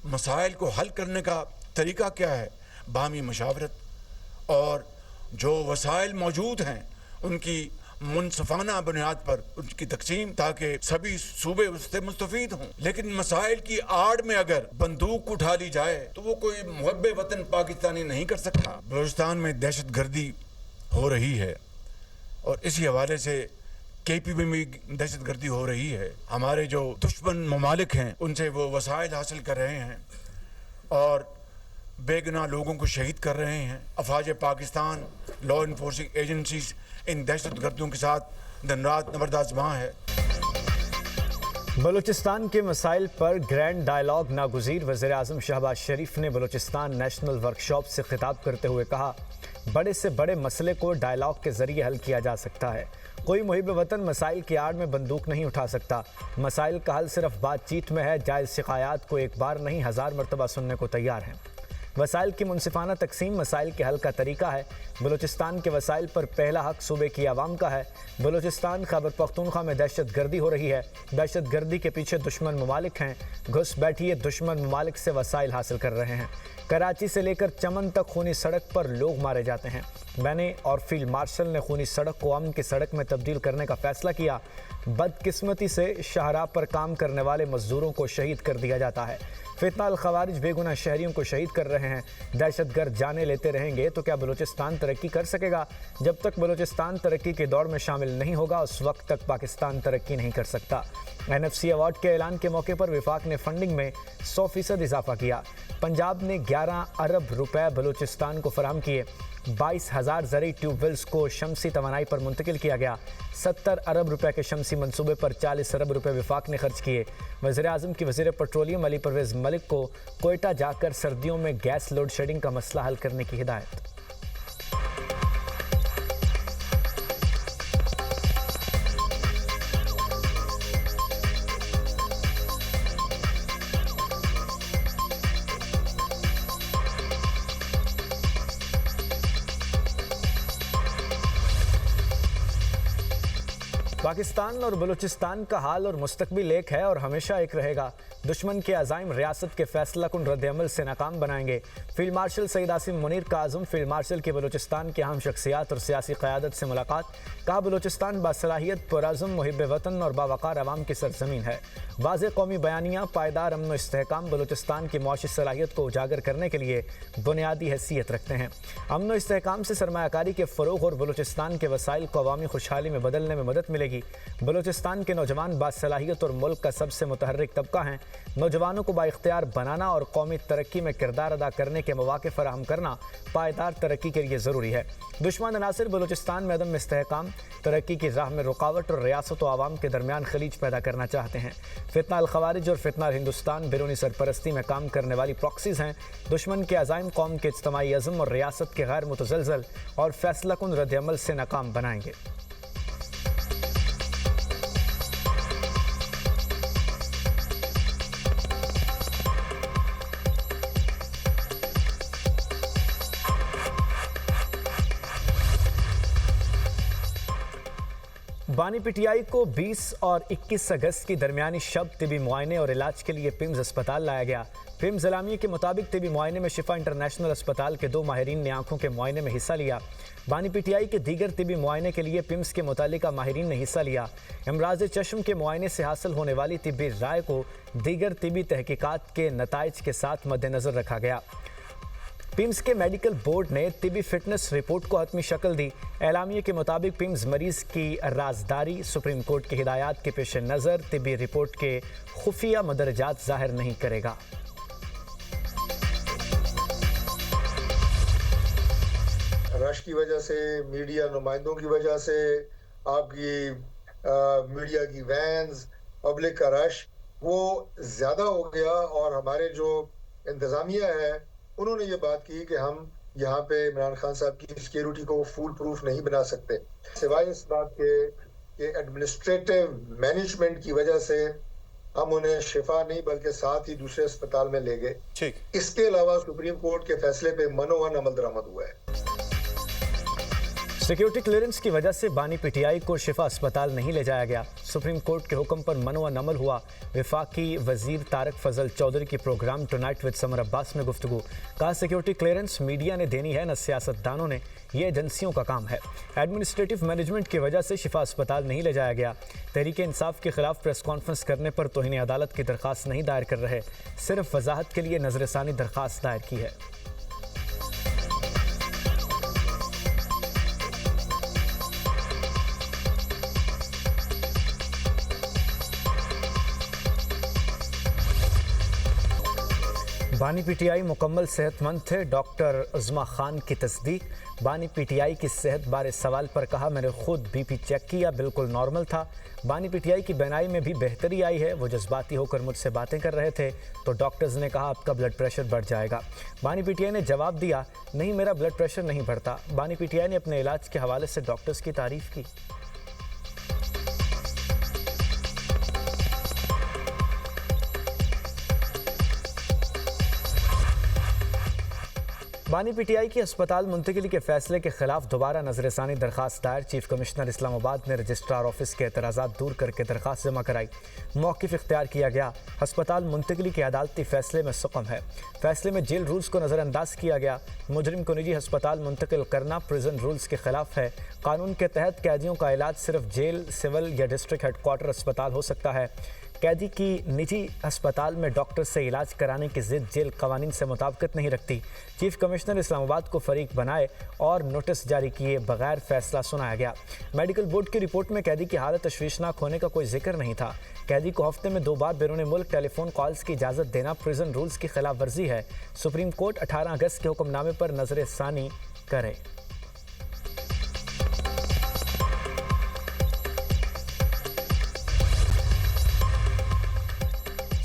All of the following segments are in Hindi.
मसाइल को हल करने का तरीका क्या है? बाहमी मशावरत और जो वसाइल मौजूद हैं उनकी मुनसफाना बुनियाद पर उनकी तकसीम, ताकि सभी सूबे उससे मुस्तफीद हों। लेकिन मसाइल की आड़ में अगर बंदूक उठा ली जाए तो वो कोई मुहब्बे वतन पाकिस्तानी नहीं कर सकता। बलूचिस्तान में दहशत गर्दी हो रही है और इसी हवाले से KPB में दहशत गर्दी हो रही है। हमारे जो दुश्मन ममालिक हैं उनसे वो वसाइल हासिल कर रहे हैं और बेगुनाह लोगों को शहीद कर रहे हैं। अफवाज पाकिस्तान, लॉ इन्फोर्सिंग एजेंसीज इन दहशत गर्दियों के साथ दिन रात नबरदाज़मां है। बलूचिस्तान के मसाइल पर ग्रैंड डायलॉग नागुज़ीर वज़ीर-ए-आज़म शहबाज शरीफ ने बलूचिस्तान नेशनल वर्कशॉप से खिताब करते हुए कहा, बड़े से बड़े मसले को डायलॉग के जरिए हल किया जा सकता है। कोई मुहिब वतन मसाइल की आड़ में बंदूक नहीं उठा सकता। मसाइल का हल सिर्फ बातचीत में है। जायज़ शिकायत को एक बार नहीं 1000 मरतबा सुनने को तैयार हैं। वसाइल की मुनसिफाना तकसीम मसाइल के हल का तरीका है। बलूचिस्तान के वसाइल पर पहला हक सूबे की आवाम का है। बलूचिस्तान खैबर पख्तूनख्वा में दहशत गर्दी हो रही है। दहशत गर्दी के पीछे दुश्मन ममालिक हैं। घुस बैठिए दुश्मन ममालिक से वसाइल हासिल कर रहे हैं। कराची से लेकर चमन तक खूनी सड़क पर लोग मारे जाते हैं। मैंने और फील्ड मार्शल ने खूनी सड़क को अमन की सड़क में तब्दील करने का फैसला किया। बदकिस्मती से शाहराह पर काम करने वाले मजदूरों को शहीद कर दिया जाता है। फितना अल खवारिज बेगुनाह शहरियों को शहीद कर रहे हैं। दहशतगर्द जाने लेते रहेंगे तो क्या बलूचिस्तान तरक्की कर सकेगा? जब तक बलूचिस्तान तरक्की के दौर में शामिल नहीं होगा उस वक्त तक पाकिस्तान तरक्की नहीं कर सकता। NFC अवार्ड के ऐलान के मौके पर विफाक ने फंडिंग में 100% इजाफा किया। पंजाब ने 11 अरब रुपए बलूचिस्तान को फराहम किए। 22,000 ज़रूरी ट्यूबवेल्स को शमसी तवानाई पर मुंतकिल किया गया। 70 अरब रुपए के शमसी मंसूबे पर 40 अरब रुपए विफाक ने खर्च किए। वज़ीर-ए-आज़म की वज़ीर पेट्रोलियम अली परवेज़ मलिक को कोयटा जाकर सर्दियों में गैस लोड शेडिंग का मसला हल करने की हिदायत। पाकिस्तान और बलूचिस्तान का हाल और मुस्तकबिल एक है और हमेशा एक रहेगा। दुश्मन के अज़ाइम रियासत के फैसला कुन रद्द-ए-अमल से नाकाम बनाएंगे। फील्ड मार्शल सईद आसिम मुनीर का आज़म फील्ड मार्शल की बलूचिस्तान के अहम शख्सियात और सियासी क़यादत से मुलाकात। कहा, बलूचिस्तान बासलाहियत, पुरअज़्म, मुहिब वतन और बावक़ार अवाम की सरज़मीन है। वाज़ेह क़ौमी बयानिया, पायदार अमन व इस्तेहकाम बलूचिस्तान की मुआशी सलाहियत को उजागर करने के लिए बुनियादी हैसियत रखते हैं। अमन व इस्तेहकाम से सरमायाकारी के फ़रोग़ और बलूचिस्तान के वसाइल को अवामी खुशहाली में बदलने में मदद मिलेगी। बलूचिस्तान के नौजवान बासलाहियत और मुल्क का सबसे मुतहर्रिक तबका हैं। नौजवानों को बाइख्तियार बनाना और कौमी तरक्की में किरदार अदा करने के मौके फराहम करना पायदार तरक्की के लिए ज़रूरी है। दुश्मन अनासिर बलूचिस्तान में अदम इस्तेहकाम, तरक्की की राह में रुकावट और रियासत व आवाम के दरमियान खलीज पैदा करना चाहते हैं। फितना अल खवारिज और फितना हिंदुस्तान बैरूनी सरपरस्ती में काम करने वाली प्रॉक्सीज़ हैं। दुश्मन के अज़ाइम कौम के इज्तिमाई अज़्म और रियासत के गैर मुतज़लज़ल और फैसला कुन रद्द-ए-अमल से नाकाम बनाएंगे। बानी पीटीआई को 20 और 21 अगस्त की दरमियानी शब तिबी मुआयने और इलाज के लिए पिम्स अस्पताल लाया गया। पिम्स इलामिया के मुताबिक तिबी मुआयने में शिफा इंटरनेशनल अस्पताल के 2 माहिरीन ने आंखों के मुआयने में हिस्सा लिया। बानी पीटीआई के दीगर तिबी मुआयने के लिए पिम्स के मुतालिका माहिरीन ने हिस्सा लिया। अमराज चश्म के मुआयने से हासिल होने वाली तिब्बी राय को दीगर तिबी तहकीकात के नताइज के साथ मद्देनज़र रखा गया। पिम्स के मेडिकल बोर्ड ने तिबी फिटनेस रिपोर्ट को हतमी शक्ल दी। एलामिया के मुताबिक पिम्स मरीज की राजदारी सुप्रीम कोर्ट की हिदायत के पेश नज़र तिबी रिपोर्ट के खुफिया मदरजात जाहिर नहीं करेगा। रश की वजह से, मीडिया नुमाइंदों की वजह से, आपकी मीडिया की वैन्स, पब्लिक का रश वो ज़्यादा हो गया और हमारे जो इंतज़ामिया है उन्होंने ये बात की कि हम यहाँ पे इमरान खान साहब की सिक्योरिटी को फूल प्रूफ नहीं बना सकते, सिवाय इस बात के कि एडमिनिस्ट्रेटिव मैनेजमेंट की वजह से हम उन्हें शिफा नहीं बल्कि साथ ही दूसरे अस्पताल में ले गए। ठीक। इसके अलावा सुप्रीम कोर्ट के फैसले पे मनोवन अमल दरामद हुआ है। सिक्योरिटी क्लियरेंस की वजह से बानी पीटीआई को शिफा अस्पताल नहीं ले जाया गया। सुप्रीम कोर्ट के हुक्म पर मनोअन अमल हुआ। वफाकी वजीर तारक फजल चौधरी की program tonight with Samar Abbas में गुफ्तगू। कहा सिक्योरिटी क्लियरेंस मीडिया ने देनी है, न सियासतदानों ने, ये एजेंसियों का काम है। एडमिनिस्ट्रेटिव मैनेजमेंट की वजह से शिफा अस्पताल नहीं ले जाया गया। तहरीक इंसाफ के खिलाफ प्रेस कॉन्फ्रेंस करने पर तौहीन अदालत की दरख्वास्त नहीं दायर कर रहे, सिर्फ वजाहत के लिए नजरसानी दरख्वास्त दायर की है। बानी पीटीआई मुकम्मल सेहतमंद थे, डॉक्टर उज़्मा खान की तस्दीक। बानी पीटीआई की सेहत बारे सवाल पर कहा, मैंने खुद बीपी चेक किया, बिल्कुल नॉर्मल था। बानी पीटीआई की बीनाई में भी बेहतरी आई है। वो जज्बाती होकर मुझसे बातें कर रहे थे तो डॉक्टर्स ने कहा आपका ब्लड प्रेशर बढ़ जाएगा। बानी पीटीआई ने जवाब दिया, नहीं मेरा ब्लड प्रेशर नहीं बढ़ता। बानी पीटीआई ने अपने इलाज के हवाले से डॉक्टर्स की तारीफ की। बानी पीटीआई की अस्पताल मुंतकिली के फैसले के खिलाफ दोबारा नजरसानी दरखास्त दायर। चीफ कमिश्नर इस्लामाबाद ने रजिस्ट्रार ऑफिस के एतराज़ात दूर करके दरखास्त जमा कराई। मौक़िफ़ इख्तियार किया गया। अस्पताल मुंतकिली के अदालती फैसले में सुकम है। फैसले में जेल रूल्स को नज़रअंदाज किया गया। मुजरिम को निजी अस्पताल मुंतकिल करना प्रिजन रूल्स के खिलाफ है। कानून के तहत कैदियों का इलाज सिर्फ जेल, सिविल या डिस्ट्रिक्ट हेडक्वार्टर अस्पताल हो सकता है। कैदी की निजी अस्पताल में डॉक्टर से इलाज कराने की जिद जेल कवानीन से मुताबिकत नहीं रखती। चीफ कमिश्नर इस्लामाबाद को फरीक बनाए और नोटिस जारी किए बगैर फैसला सुनाया गया। मेडिकल बोर्ड की रिपोर्ट में कैदी की हालत तशवीशनाक होने का कोई जिक्र नहीं था। कैदी को हफ्ते में 2 बार बैरून मुल्क टेलीफोन कॉल्स की इजाज़त देना प्रिजन रूल्स की खिलाफ वर्जी है। सुप्रीम कोर्ट 18 अगस्त के हुक्मनामे पर नजरसानी करे।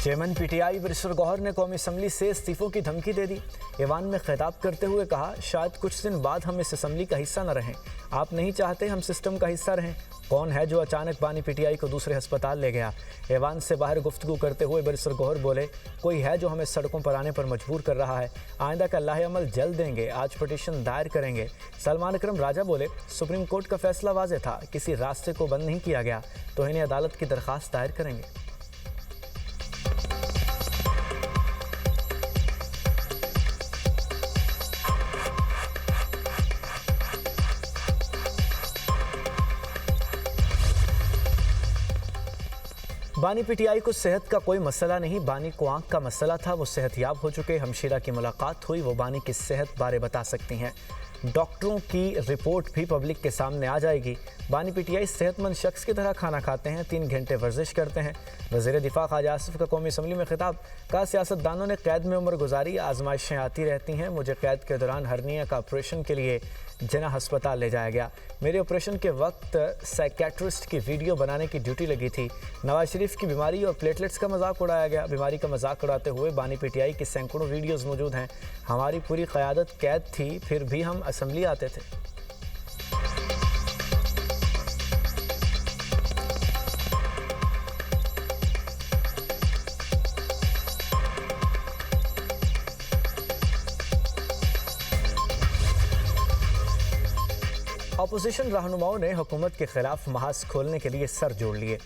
चेयरमैन पीटीआई बैरिस्टर गौहर ने कौमी असम्बली से इस्तीफों की धमकी दे दी। ईवान में खिताब करते हुए कहा, शायद कुछ दिन बाद हम इस असम्बली का हिस्सा न रहें। आप नहीं चाहते हम सिस्टम का हिस्सा रहें। कौन है जो अचानक बानी पीटीआई को दूसरे अस्पताल ले गया? ईवान से बाहर गुफ्तगू करते हुए बैरिस्टर गौहर बोले, कोई है जो हमें सड़कों पर आने पर मजबूर कर रहा है। आइंदा का लाहे अमल जल्द देंगे, आज पिटीशन दायर करेंगे। सलमान अकरम राजा बोले, सुप्रीम कोर्ट का फैसला वाज़ेह था, किसी रास्ते को बंद नहीं किया गया, तौहीन अदालत की दरख्वास्त दायर करेंगे। बानी पीटीआई को सेहत का कोई मसला नहीं, बानी को आंख का मसला था। वो सेहतयाब हो चुके। हमशीरा की मुलाकात हुई, वो बानी की सेहत बारे बता सकती हैं। डॉक्टरों की रिपोर्ट भी पब्लिक के सामने आ जाएगी। बानी पीटीआई सेहतमंद शख्स की तरह खाना खाते हैं, 3 घंटे वर्जिश करते हैं। वज़ीर दिफा ख्वाजा आसिफ का कौमी असम्बली में खिताब। कहा, सियासतदानों ने कैद में उम्र गुजारी, आजमाइशें आती रहती हैं। मुझे कैद के दौरान हर्निया का ऑपरेशन के लिए जिन्ना अस्पताल ले जाया गया। मेरे ऑपरेशन के वक्त साइकेट्रिस्ट की वीडियो बनाने की ड्यूटी लगी थी। नवाज शरीफ की बीमारी और प्लेटलेट्स का मजाक उड़ाया गया। बीमारी का मजाक उड़ाते हुए बानी पीटीआई की सैकड़ों वीडियोज़ मौजूद हैं। हमारी पूरी क़यादत कैद थी, फिर भी हम असम्बली आते थे। अपोजिशन रहनुमाओं ने हुकूमत के खिलाफ महाज खोलने के लिए सर जोड़ लिए।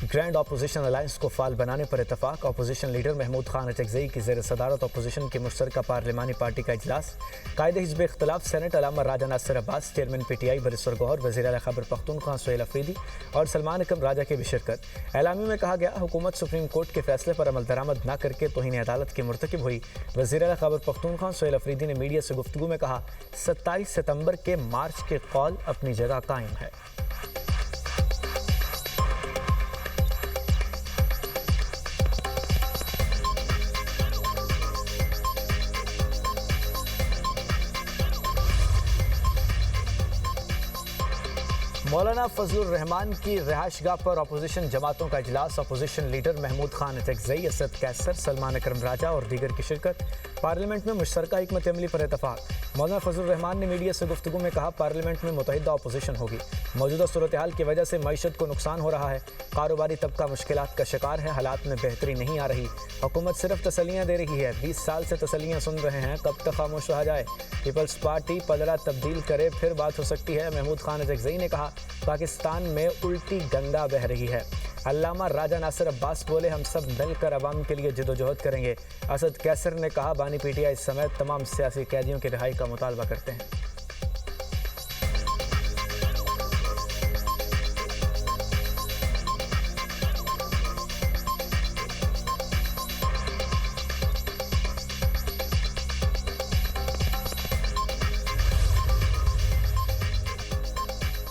ग्रैंड अपोजिशन अलायंस को फाल बनाने पर इतफाक। अपोजिशन लीडर महमूद खान अचकज़ई की ज़ेर सदारत अपोजिशन की मुश्तरका पार्लिमानी पार्टी का इजलास। कायदे हिज़्ब इख्तिलाफ सेनेट अलामा Raja Nasir Abbas, chairman PTI barrister Gohar, वज़ीर आला खैबर पख्तूनख्वा सुहेल अफरीदी और सलमान अकरम राजा की भी शिरकत। एलामी में कहा गया, हुकूमत सुप्रीम कोर्ट के फैसले पर अमल दरामद न करके तौहीन अदालत की मुर्तकिब हुई। वज़ीर आला खैबर पख्तूनख्वा सुहेल अफरीदी ने मीडिया से गुफ्तगू में कहा, 27 सितंबर के मार्च के कौल अपनी जगह कायम है। मौलाना फजलुर रहमान की रिहाइशगाह पर अपोजिशन जमातों का इजलास। अपोजिशन लीडर महमूद खान अटकजई, असद कैसर, सलमान अकरम राजा और दीगर की शिरकत। पार्लियामेंट में मुश्तरका हिकमत अमली पर इतफाक। मौलाना फजलुर रहमान ने मीडिया से गुफ्तगू में कहा, पार्लियामेंट में मुतहिदा अपोजिशन होगी। मौजूदा सूरत हाल की वजह से मईशत को नुकसान हो रहा है। कारोबारी तबका मुश्किलात का शिकार है। हालात में बेहतरी नहीं आ रही। हुकूमत सिर्फ तसल्लियाँ दे रही है। 20 साल से तसल्लियाँ सुन रहे हैं, कब तक खामोश रहा जाए। पीपल्स पार्टी पलड़ा तब्दील करे, फिर बात हो सकती है। महमूद खान अटकजई ने कहा, पाकिस्तान में उल्टी गंगा बह रही है। अल्लामा राजा नासिर अब्बास बोले, हम सब मिलकर अवाम के लिए जदोजहद करेंगे। असद कैसर ने कहा, बानी पीटीआई समेत तमाम सियासी कैदियों की रिहाई का मुतालबा करते हैं।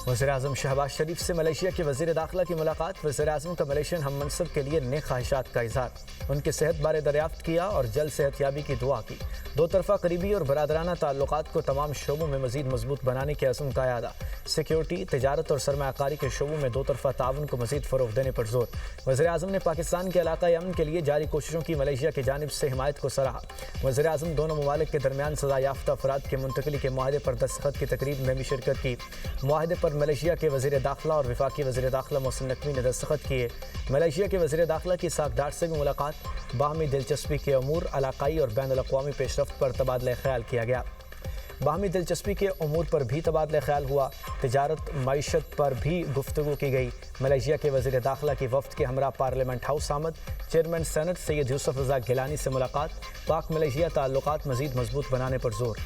वज़ीर-ए-आज़म शहबाज शरीफ से मलेशिया के वज़ीर दाखिला की मुलाकात। वज़ीर-ए-आज़म का मलेशियन हम मनसब के लिए नेक ख्वाहिशात का इज़हार। उनकी सेहत बारे दरियाफ्त किया और जल्द सेहतयाबी की दुआ की। दो तरफ़ा करीबी और बरादराना ताल्लुकात को तमाम शोबों में मज़ीद मजबूत बनाने के अज़्म का यादा। सिक्योरिटी, तिजारत और सरमायाकारी के शोबों में दो तरफ़ा ताउन को मज़ीद फ़रोग़ देने पर जोर। वज़ीर-ए-आज़म ने पाकिस्तान के इलाक़ाई अमन के लिए जारी कोशिशों की मलेशिया की जानिब से हिमायत को सराहा। वज़ीर-ए-आज़म दोनों ममालिक के दरमियान सज़ा याफ्ता अफराद के मुंतकली के मुआहदे पर दस्तखत की तकरीब में भी शिरकत की। मुआहदे पर मलेशिया के वज़ीर दाखिला और वफाकी वज़ीर दाखिला मोहसिन नकवी ने दस्तखत किए। मलेशिया के वज़ीर दाखिला की साकदार से भी मुलाकात। बाहमी दिलचस्पी के अमूर, इलाक़ाई और बैनुल अक़वामी पेशरफ्त पर तबादला ख्याल किया गया। बाहमी दिलचस्पी के अमूर पर भी तबादला ख्याल हुआ। तिजारत, मईशत पर भी गुफ्तगू की गई। मलेशिया के वज़ीर दाखिला की वफ़द के हमरा पार्लियामेंट हाउस आमद। चेयरमैन सेनेट सैयद यूसुफ रज़ा गिलानी से मुलाकात। पाक मलेशिया ताल्लुकात मज़ीद मजबूत बनाने पर जोर।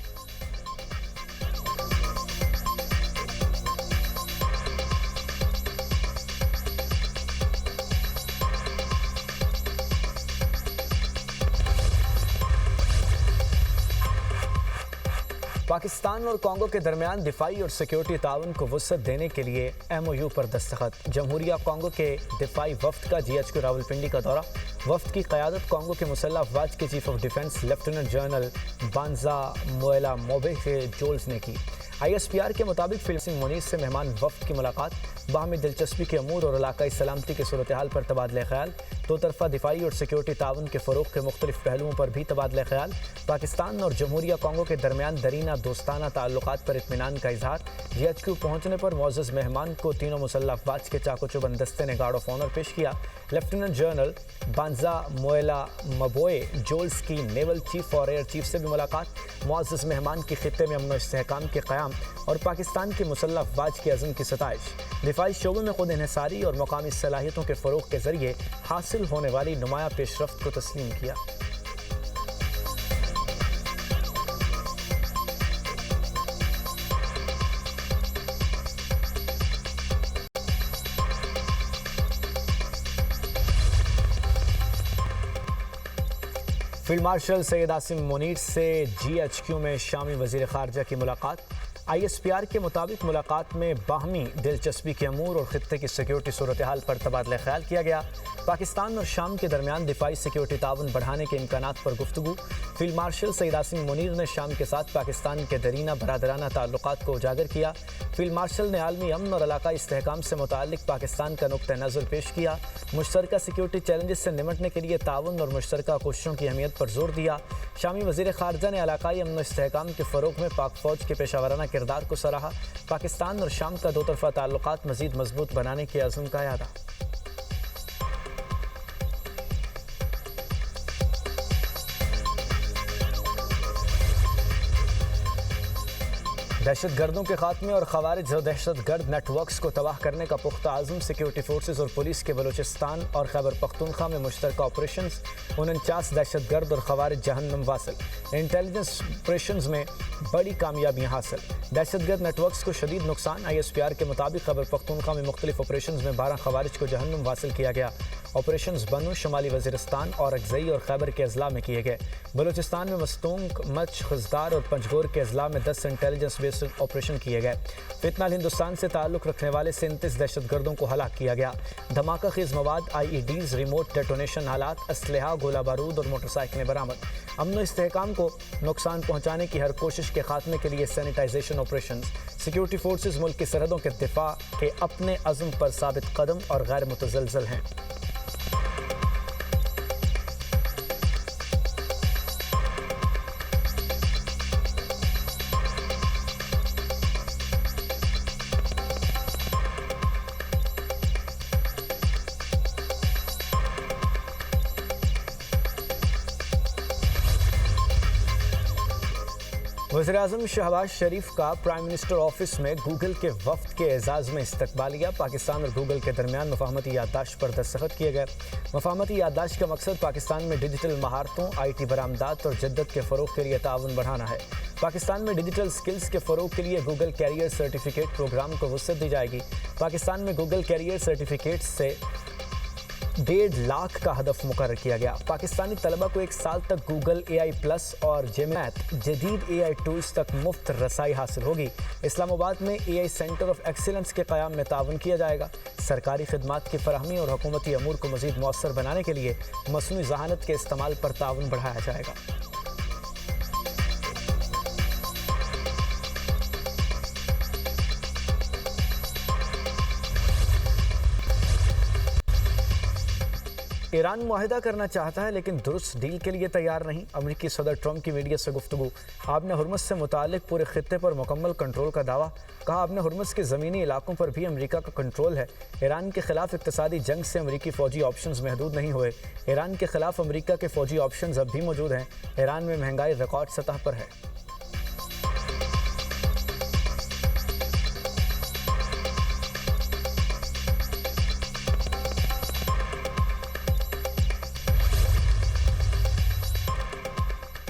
पाकिस्तान और कांगो के दरमियान दिफाई और सिक्योरिटी ताउन को वुसअत देने के लिए MOU पर दस्तखत। जमहूरिया कांगो के दिफाई वफ्द का GHQ रावलपिंडी का दौरा। वफ्द की क़यादत कांगो के मुसल्लह अफवाज के chief of defence lieutenant general बांजा मोएला मोबे के जोल्स ने की। ISPR के मुताबिक फिलिपिन मुनीर से मेहमान वफ्द की मुलाकात। बाहमी दिलचस्पी के अमूर और इलाकाई सलामती के सूरत हाल पर तबादला ख्याल। दो तरफ़ा दिफाई और सिक्योरिटी ताउन के फ़रोग़ के मुख्तलिफ पहलुओं पर भी तबादला ख्याल। पाकिस्तान और जमहूरिया कांगो के दरमियान दरीना दोस्ताना ताल्लुकात पर इत्मीनान का इजहार। GHQ पहुँचने पर मुअज़्ज़ज़ मेहमान को तीनों मुसल्लह अफवाज के चाको चुबंद दस्ते ने गार्ड ऑफ ऑनर पेश किया। लेफ्टिनेंट जनरल बांजा मोएला मबोए जोल्स की नेवल चीफ और एयर चीफ से भी मुलाकात। मुअज़्ज़ज़ मेहमान की खित्ते में अमन व इस्तेहकाम के क़याम और पाकिस्तान के मुसल्लह अफवाज के अज़्म की सताइश। दिफाई शोबे में खुद इन्हिसारी और मकामी सलाहियतों के फ़रोग़ के ज़रिए हासिल होने वाली नुमाया पेशरफ्त को तस्लीम किया। फील्ड मार्शल सैयद आसिम मुनीर से GHQ में शामी वज़ीर ख़ारजा की मुलाकात। ISPR के मुताबिक मुलाकात में बाहमी दिलचस्पी के अमूर और ख़ित्ते की सिक्योरिटी सूरत हाल पर तबादला ख्याल किया गया। पाकिस्तान और शाम के दरमियान दिफाई सिक्योरिटी ताउन बढ़ाने के इम्कानात पर गुफ्तगू। फील्ड मार्शल सैयद आसिम मुनीर ने शाम के साथ पाकिस्तान के दरीना बरादराना ताल्लुकात को उजागर किया। फील्ड मार्शल ने आलमी अमन और इलाकाई इस्तेहकाम से मुताल्लिक पाकिस्तान का नुक्ता नज़र पेश किया। मुश्तरका सिक्योरिटी चैलेंजेस से निमटने के लिए ताउन और मुश्तरका कोशिशों की अहमियत पर जोर दिया। शामी वज़ीर ख़ारजा ने इलाकाई अमन और इस्तेहकाम के फ़रोग़ में पाक फ़ौज के पेशावराना किरदार को सराहा। पाकिस्तान और शाम का दो तरफ़ा ताल्लुकात मज़ीद मजबूत बनाने के अज़्म का यादा। दहशत गर्दों के खात्मे और खवारिज और दहशत गर्द नेटवर्क्स को तबाह करने का पुख्ता आज़म। सिक्योरिटी फोर्सेज और पुलिस के बलूचिस्तान और खैबर पख्तूनख्वा में मुश्तरका ऑपरेशंस। 49 दहशत गर्द और खवारिज जहन्नम वासिल। इंटेलिजेंस ऑपरेशंस में बड़ी कामयाबियाँ हासिल। दहशत गर्द नेटवर्क्स को शदीद नुकसान। ISPR के मुताबिक खैबर पख्तूनख्वा में मुख्तलिफ ऑपरेशंस में 12 खवारिज को जहन्नम वासिल किया गया। ऑपरेशंस बनु, शुमाली वजीरिस्तान और अगजई और खैबर के अजला में किए गए। बलूचिस्तान में मस्तूंग, मच, खजदार और पंजगोर के अजला में 10 इंटेलिजेंस बेस्ड ऑपरेशन किए गए। फितनाल हिंदुस्तान से ताल्लुक़ रखने वाले 37 दहशतगर्दों को हलाक किया गया। धमाका खेज मवाद, IEDs, रिमोट डेटोनेशन आलात, असलहा, गोला बारूद और मोटरसाइकिलें बरामद। अमन इस्तेहकाम को नुकसान पहुंचाने की हर कोशिश के खात्मे के लिए सैनिटाइजेशन ऑपरेशन। सिक्योरिटी फोर्सेज मुल्क की सरहदों के दिफा के अपने अज़्म पर साबित कदम और गैर मुतज़लज़ल हैं। वज़ीर-ए-आज़म शहबाज शरीफ का प्राइम मिनिस्टर ऑफिस में गूगल के वफ्द के एजाज़ में इस्तकबालिया। पाकिस्तान और गूगल के दरमियान मफाहमती याददाश्त पर दस्तखत किए गए। मफाहमती याददाश्त का मकसद पाकिस्तान में डिजिटल महारतों, IT बरामदात और जद्दत के फ़रोग़ के लिए ताउन बढ़ाना है। पाकिस्तान में डिजिटल स्किल्स के फ़रोग़ के लिए गूगल कैरियर सर्टिफिकेट प्रोग्राम को वुसअत दी जाएगी। पाकिस्तान में गूगल कैरियर सर्टिफिकेट से 1.5 लाख का हदफ मुकर्रर किया गया। पाकिस्तानी तलबा को 1 साल तक गूगल AI+ और जेमिनी जदीद AI टूल्स तक मुफ्त रसाई हासिल होगी। इस्लामाबाद में AI सेंटर ऑफ एक्सीलेंस के क़याम में ताउन किया जाएगा। सरकारी खिदमात की फराहमी और हुकूमती अमूर को मज़ीद मौसर बनाने के लिए मसनूई ज़हानत के इस्तेमाल पर ताउन बढ़ाया जाएगा। ईरान मुआहिदा करना चाहता है लेकिन दुरुस्त डील के लिए तैयार नहीं। अमेरिकी सदर ट्रंप की मीडिया से गुफ्तगू। आपने हुर्मुज़ से मुतालिक पूरे खित्ते पर मुकम्मल कंट्रोल का दावा। कहा आपने हुर्मुज़ के ज़मीनी इलाकों पर भी अमेरिका का कंट्रोल है। ईरान के खिलाफ इक़्तिसादी जंग से अमेरिकी फ़ौजी ऑप्शंस महदूद नहीं हुए। ईरान के खिलाफ अमेरिका के फ़ौजी ऑप्शंस अब भी मौजूद हैं। ईरान में महंगाई रिकॉर्ड सतह पर है।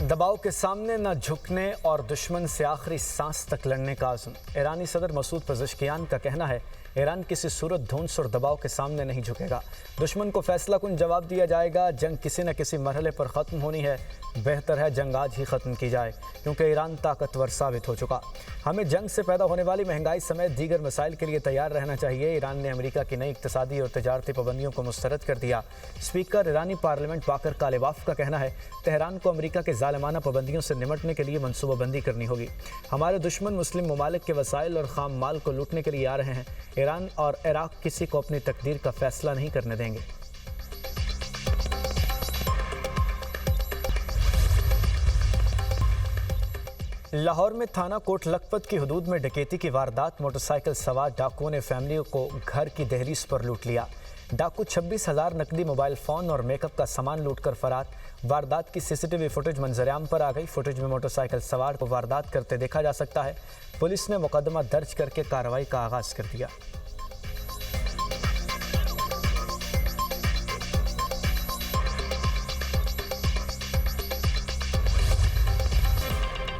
दबाव के सामने न झुकने और दुश्मन से आखिरी सांस तक लड़ने का आज़म। ईरानी सदर मसूद पज़ेश्कियान का कहना है ईरान किसी सूरत धौंस और दबाव के सामने नहीं झुकेगा। दुश्मन को फैसला कुन जवाब दिया जाएगा। जंग किसी न किसी मरहले पर ख़त्म होनी है। बेहतर है जंग आज ही ख़त्म की जाए क्योंकि ईरान ताकतवर साबित हो चुका। हमें जंग से पैदा होने वाली महंगाई समेत दीगर मसाइल के लिए तैयार रहना चाहिए। ईरान ने अमेरिका की नई इक़्तिसादी और तजारती पाबंदियों को मुस्तरद कर दिया। स्पीकर ईरानी पार्लियामेंट बाकर कालिबाफ का कहना है तेहरान को अमेरिका के ज़ालिमाना पाबंदियों से निमटने के लिए मनसूबाबंदी करनी होगी। हमारे दुश्मन मुस्लिम ममालिक के वसाइल और खाम माल को लूटने के लिए आ रहे हैं। ईरान और इराक किसी को अपनी तकदीर का फैसला नहीं करने देंगे। लाहौर में थाना कोट लखपत की हदूद में डकैती की वारदात। मोटरसाइकिल सवार डाकुओं ने फैमिली को घर की दहलीज पर लूट लिया। डाकू 26,000 नकदी, मोबाइल फ़ोन और मेकअप का सामान लूटकर फरार। वारदात की CCTV फुटेज मंजरेआम पर आ गई। फुटेज में मोटरसाइकिल सवार को वारदात करते देखा जा सकता है। पुलिस ने मुकदमा दर्ज करके कार्रवाई का आगाज़ कर दिया।